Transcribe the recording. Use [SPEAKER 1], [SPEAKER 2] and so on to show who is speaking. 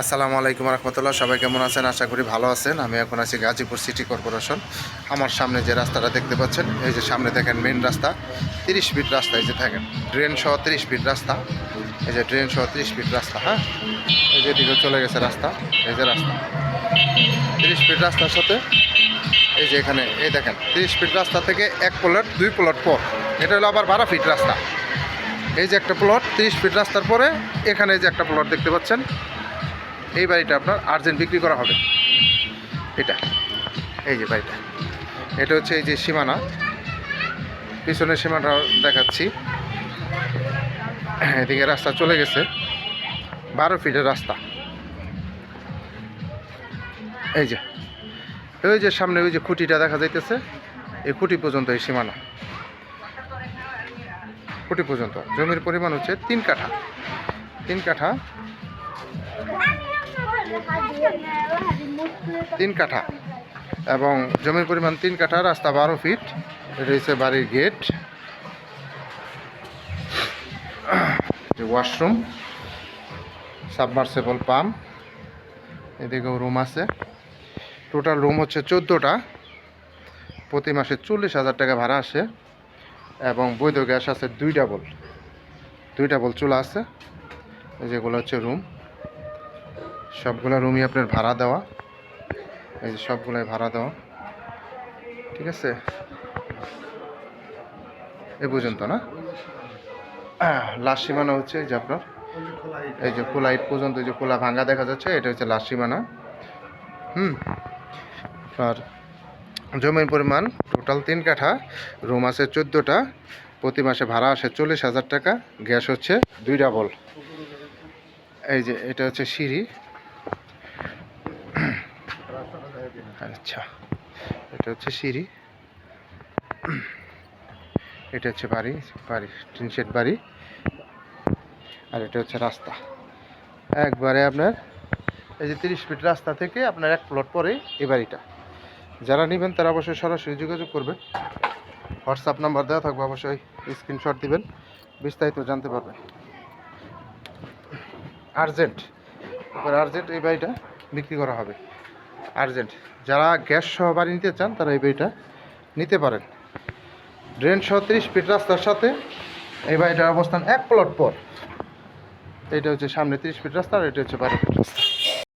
[SPEAKER 1] আসসালামু আলাইকুম রহমতুল্লাহ। সবাই কেমন আছেন? আশা করি ভালো আছেন। আমি এখন আছি গাজীপুর সিটি কর্পোরেশন। আমার সামনে যে রাস্তাটা দেখতে পাচ্ছেন, এই যে সামনে দেখেন মেন রাস্তা, 30 ফিট রাস্তা। এই যে থাকেন ড্রেন সহ 30 ফিট রাস্তা। এই যে ড্রেন সহ 30 ফিট রাস্তা। হ্যাঁ, এই যে এদিকে চলে গেছে রাস্তা। এই যে রাস্তা 30 ফিট রাস্তার সাথে এই যে এখানে এই দেখেন 30 ফিট রাস্তা থেকে এক প্লট 2 প্লট পর এটা হলো আবার 12 ফিট রাস্তা। এই যে একটা প্লট 30 ফিট রাস্তার পরে এখানে এই যে একটা প্লট দেখতে পাচ্ছেন, এই বাড়িটা আপনার আর্জেন্ট বিক্রি করা হবে। এটা এই যে বাড়িটা, এটা হচ্ছে এই যে সীমানা, পিছনের সীমানা দেখাচ্ছি। এদিকে রাস্তা চলে গেছে 12 ফিটের রাস্তা। এই যে ওই যে সামনে ওই যে খুঁটিটা দেখা যাইতেছে, এই খুঁটি পর্যন্ত এই সীমানা, খুঁটি পর্যন্ত। জমির পরিমাণ হচ্ছে 3 কাঠা, 3 কাঠা, 3 কাঠা, এবং জমির পরিমাণ 3 কাঠা, রাস্তা 12 ফিট। এটা হচ্ছে বাড়ির গেট, ওয়াশরুম, সাবমার্সেবল পাম্প, এদিকেও রুম আছে। টোটাল রুম হচ্ছে 14টা। প্রতি মাসে 40,000 টাকা ভাড়া আসে, এবং বৈধ গ্যাস আছে 2 ডাবল চুলা আছে। যেগুলো হচ্ছে রুম, সবগুলো রুমই আপনার ভাড়া দেওয়া। এই যে সবগুলোই ভাড়া দেওয়া, ঠিক আছে। এ পর্যন্ত না, লাস্ট সীমানা হচ্ছে এই যে আপনার এই যে খোলা ইট পর্যন্ত, এই যে খোলা ভাঙ্গা দেখা যাচ্ছে, এটা হচ্ছে লাস্ট সীমানা। আর জমির পরিমাণ টোটাল 3 কাঠা, রুম আছে 14টা, প্রতি মাসে ভাড়া আসে 40,000 টাকা, গ্যাস হচ্ছে 2 ডাবল। এই যে এটা হচ্ছে সিঁড়ি। আচ্ছা, এটা হচ্ছে সিঁড়ি, এটা হচ্ছে বাড়ি, টিন শেড বাড়ি, আর এটা হচ্ছে রাস্তা। একবারে আপনার এই যে 30 ফিট রাস্তা থেকে আপনার 1 প্লট পরে এই বাড়িটা। যারা নেবেন তারা অবশ্যই সরাসরি যোগাযোগ করবেন। হোয়াটসঅ্যাপ নাম্বার দেওয়া থাকবে, অবশ্যই স্ক্রিনশট দিবেন, বিস্তারিত জানতে পারবেন। আর্জেন্ট, এবার আর্জেন্ট এই বাড়িটা বিক্রি করা হবে, আর্জেন্ট। যারা গ্যাস সহ বাড়ি নিতে চান তারা এই বাড়িটা নিতে পারেন। ড্রেন সহ 30 ফিট রাস্তার সাথে এই বাড়িটার অবস্থান 1 প্লট পর। এটা হচ্ছে সামনে 30 ফিট রাস্তা, আর এটা হচ্ছে 12 ফিট রাস্তা।